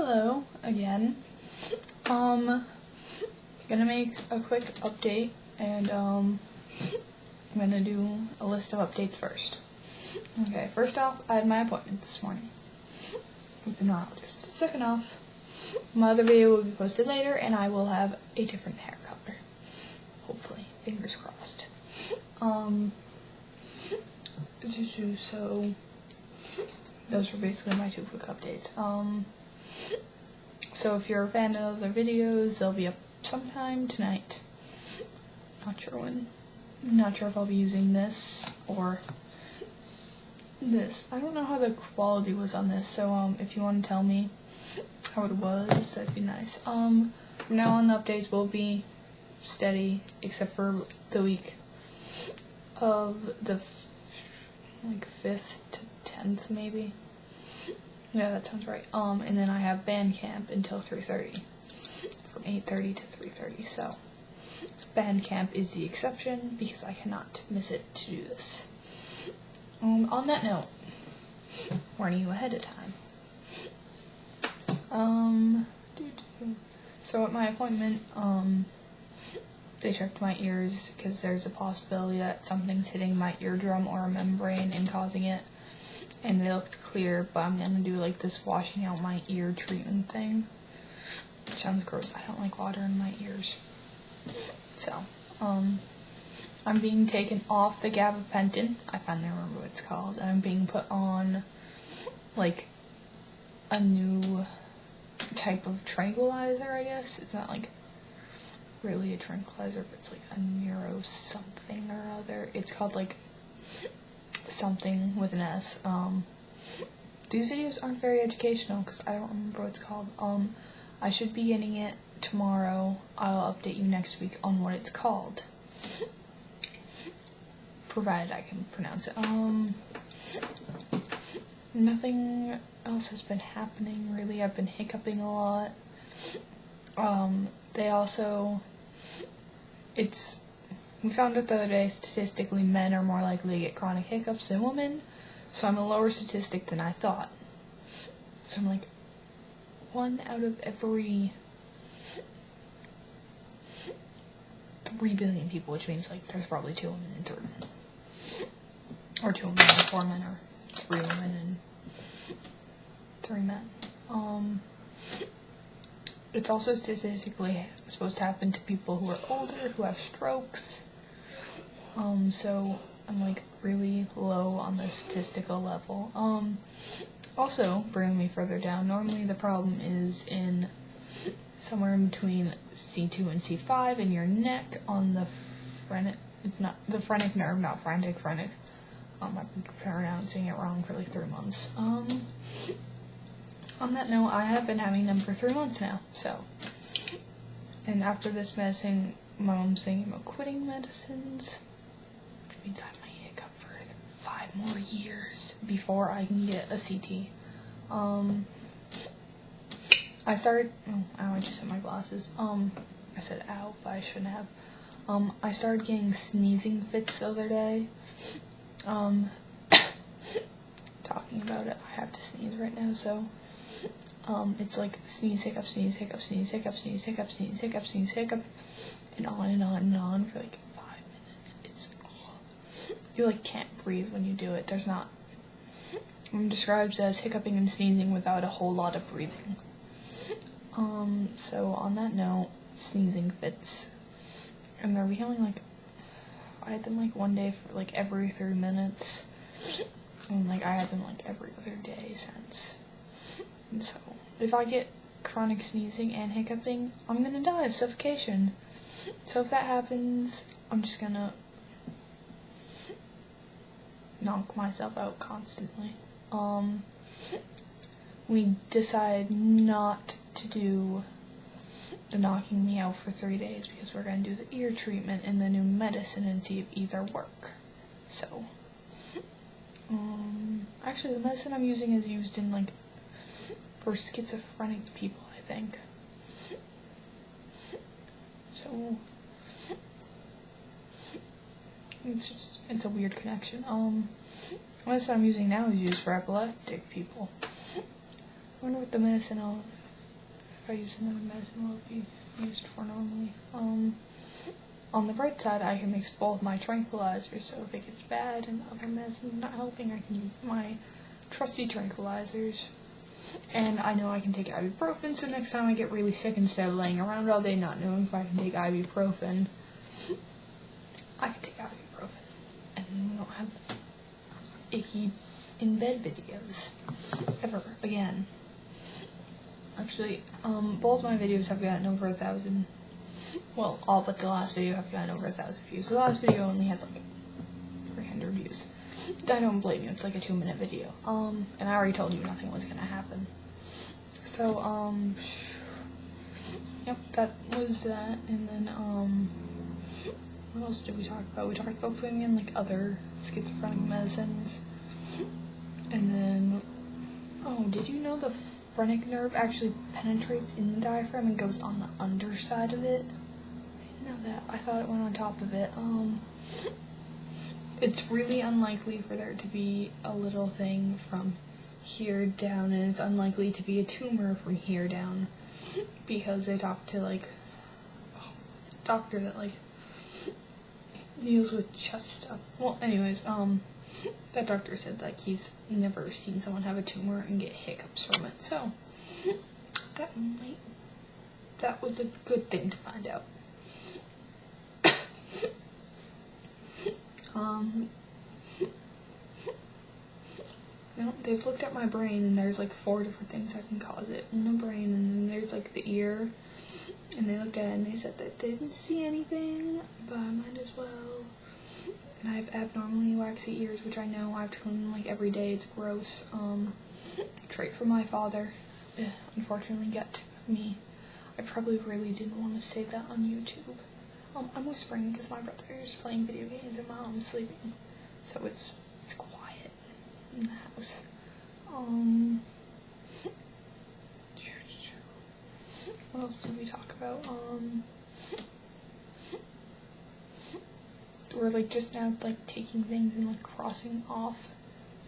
Hello again. Gonna make a quick update, and I'm gonna do a list of updates first. Okay, first off, I had my appointment this morning with the neurologist. Second off, my other video will be posted later, and I will have a different hair color. Hopefully, fingers crossed. So those were basically my two quick updates. So if you're a fan of other videos, they'll be up sometime tonight. Not sure when. Not sure if I'll be using this or this. I don't know how the quality was on this, so if you want to tell me how it was, that'd be nice. From now on, the updates will be steady, except for the week of the 5th to 10th, maybe. Yeah, that sounds right. And then I have band camp until 3:30, from 8:30 to 3:30. So band camp is the exception because I cannot miss it to do this. On that note, warning you ahead of time. So at my appointment, they checked my ears because there's a possibility that something's hitting my eardrum or a membrane and causing it. And they looked clear, but I'm gonna do like this washing out my ear treatment thing. Which sounds gross. I don't like water in my ears. So, I'm being taken off the gabapentin. I finally remember what it's called. And I'm being put on like a new type of tranquilizer, I guess. It's not like really a tranquilizer, but it's like a neuro something or other. It's called like something with an S. These videos aren't very educational because I don't remember what it's called. I should be getting it tomorrow. I'll update you next week on what it's called, provided I can pronounce it. Nothing else has been happening really. I've been hiccuping a lot. We found out the other day, statistically, men are more likely to get chronic hiccups than women, so I'm a lower statistic than I thought. So I'm like, 1 out of every 3 billion people, which means like there's probably 2 women and 3 men. Or 2 women and 4 men, or 3 women and 3 men. It's also statistically supposed to happen to people who are older, who have strokes. So I'm like really low on the statistical level. Also, bringing me further down, normally the problem is in somewhere in between C2 and C5 in your neck on the phrenic, it's not the phrenic nerve, not phrenic. I've been pronouncing it wrong for like 3 months. On that note, I have been having them for 3 months now, so. And after this medicine, my mom's thinking about quitting medicines, which means I might hiccup for 5 more years before I can get a CT. I started, I just hit my glasses. I said ow, but I shouldn't have. I started getting sneezing fits the other day. Talking about it, I have to sneeze right now, so. It's like sneeze, hiccup, sneeze, hiccup, sneeze, hiccup, sneeze, hiccup, sneeze, hiccup, sneeze, hiccup, and on and on and on for like 5 minutes. You like can't breathe when you do it. There's not. It describes as hiccuping and sneezing without a whole lot of breathing. So on that note, sneezing fits, and they're becoming like, I had them like one day for like every 3 minutes, and like I had them like every other day since. And so, if I get chronic sneezing and hiccuping, I'm gonna die of suffocation. So if that happens, I'm just gonna knock myself out constantly. We decided not to do the knocking me out for 3 days because we're gonna do the ear treatment and the new medicine and see if either work. So, actually the medicine I'm using is used in like for schizophrenic people, I think. So it's a weird connection. The medicine I'm using now is used for epileptic people. I wonder what the medicine if I use another medicine, what it be used for normally? On the bright side, I can mix both my tranquilizers, so if it gets bad and the other medicine's not helping, I can use my trusty tranquilizers. And I know I can take ibuprofen, so next time I get really sick, instead of laying around all day not knowing if I can take ibuprofen, I can take ibuprofen. And we don't have icky in bed videos ever again. Actually, both my videos have gotten over 1,000. Well, all but the last video have gotten over 1,000 views. The last video only has like 300 views. I don't blame you, it's like a 2-minute video. And I already told you nothing was gonna happen. So, yep, that was that. And then, what else did we talk about? We talked about putting in like other schizophrenic medicines. And then, oh, did you know the phrenic nerve actually penetrates in the diaphragm and goes on the underside of it? I didn't know that. I thought it went on top of it. It's really unlikely for there to be a little thing from here down, and it's unlikely to be a tumor from here down, because they talked to like a doctor that like deals with chest stuff. Well, anyways, that doctor said like he's never seen someone have a tumor and get hiccups from it, so that was a good thing to find out. You know, they've looked at my brain, and there's like 4 different things that can cause it in the brain, and then there's like the ear, and they looked at it and they said that they didn't see anything, but I might as well. And I have abnormally waxy ears, which I know I have to clean like every day. It's gross. Trait from my father. Unfortunately, got to me. I probably really didn't want to say that on YouTube. I'm whispering because my brother is playing video games and my mom's sleeping, so it's quiet in the house. What else did we talk about? We're like just now like taking things and like crossing off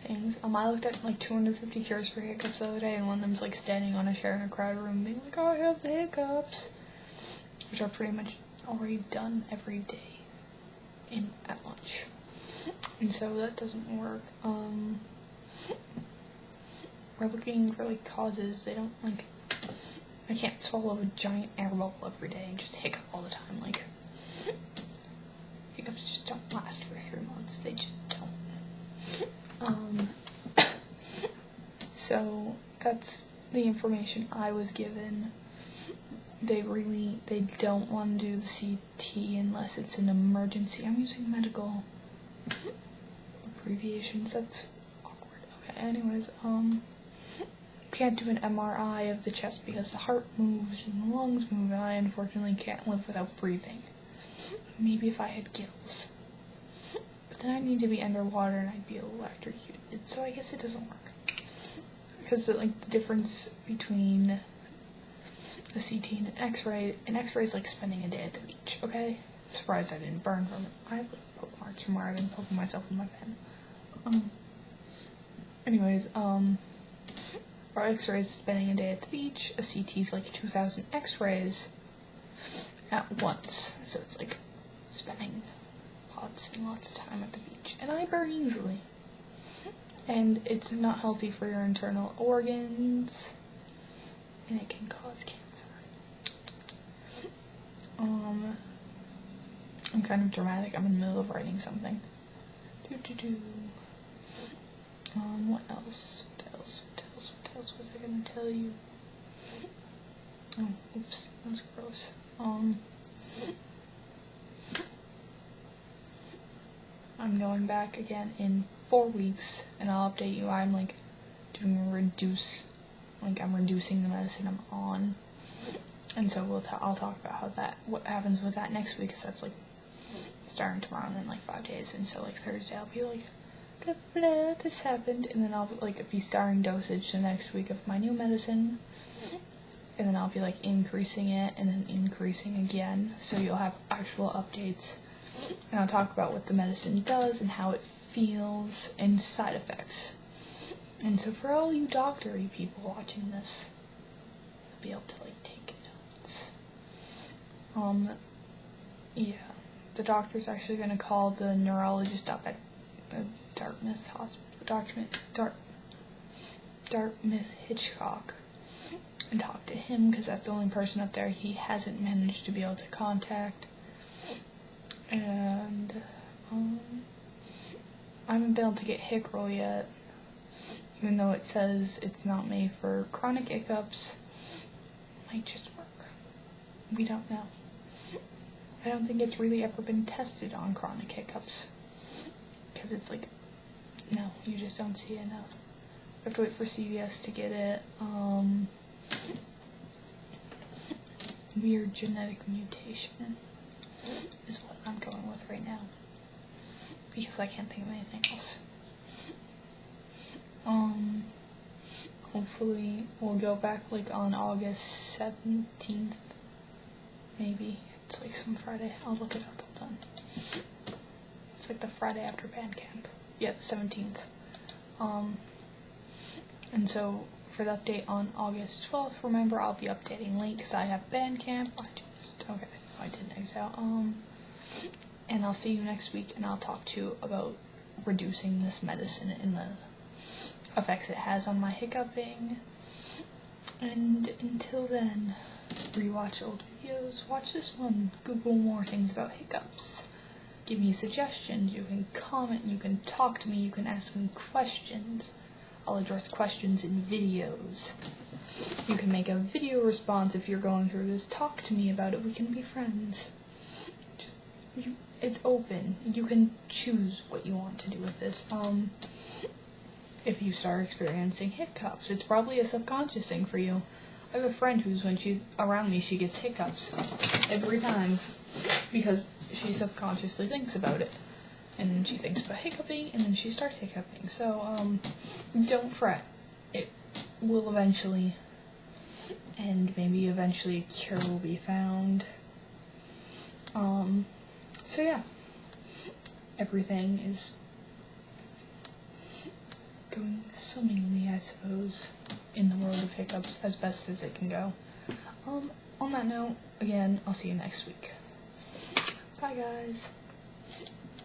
things. I looked at like 250 cures for hiccups the other day, and one of them's like standing on a chair in a crowded room being like, I have the hiccups, which are pretty much already done every day at lunch, and so that doesn't work. We're looking for like causes. They don't like, I can't swallow a giant air bubble every day and just hiccup all the time. Like, hiccups just don't last for 3 months. They just don't. So that's the information I was given. They don't want to do the CT unless it's an emergency. I'm using medical abbreviations. That's awkward. Okay, anyways, can't do an MRI of the chest because the heart moves and the lungs move, and I unfortunately can't live without breathing. Maybe if I had gills. But then I'd need to be underwater and I'd be electrocuted, so I guess it doesn't work. Because like the difference between the CT and an X-ray is like spending a day at the beach, okay? Surprised I didn't burn from it. I have like poke marks from where I've been poking myself with my pen. Anyways, our X-rays is spending a day at the beach. A CT is like 2,000 X-rays at once, so it's like spending lots and lots of time at the beach. And I burn easily. And it's not healthy for your internal organs, and it can cause cancer. I'm kind of dramatic. I'm in the middle of writing something. What else? What else was I gonna tell you? Oh, oops, that was gross. I'm going back again in 4 weeks, and I'll update you. I'm like doing a I'm reducing the medicine I'm on, and so I'll talk about what happens with that next week, because that's like starting tomorrow and then like 5 days, and so like Thursday I'll be like, blah, blah, this happened, and then I'll like be starting dosage the next week of my new medicine, and then I'll be like increasing it and then increasing again, so you'll have actual updates, and I'll talk about what the medicine does and how it feels and side effects. And so for all you doctor-y people watching this, be able to like take notes. Yeah, the doctor's actually gonna call the neurologist up at Dartmouth Hospital, Dartmouth Hitchcock, and talk to him because that's the only person up there he hasn't managed to be able to contact. And I haven't been able to get Hiccups yet, even though it says it's not made for chronic hiccups. It might just work. We don't know. I don't think it's really ever been tested on chronic hiccups, because it's like, no, you just don't see it enough. I have to wait for CVS to get it. Weird genetic mutation is what I'm going with right now, because I can't think of anything else. Hopefully we'll go back like on August 17th, maybe. It's like some Friday. I'll look it up. Hold on. It's like the Friday after band camp. Yeah, the 17th. And so for the update on August 12th, remember I'll be updating late because I have band camp. I didn't exit out. And I'll see you next week, and I'll talk to you about reducing this medicine and the effects it has on my hiccuping. And until then, rewatch old videos, watch this one, Google more things about hiccups, give me suggestions, you can comment, you can talk to me, you can ask me questions. I'll address questions in videos. You can make a video response if you're going through this, talk to me about it, we can be friends. It's open. You can choose what you want to do with this. If you start experiencing hiccups, it's probably a subconscious thing for you. I have a friend who's, when she's around me, she gets hiccups every time because she subconsciously thinks about it. And then she thinks about hiccuping, and then she starts hiccuping. So, don't fret. It will eventually end. Maybe eventually a cure will be found. So yeah. Everything is going swimmingly, I suppose, in the world of hiccups as best as it can go. On that note, again, I'll see you next week. Bye, guys.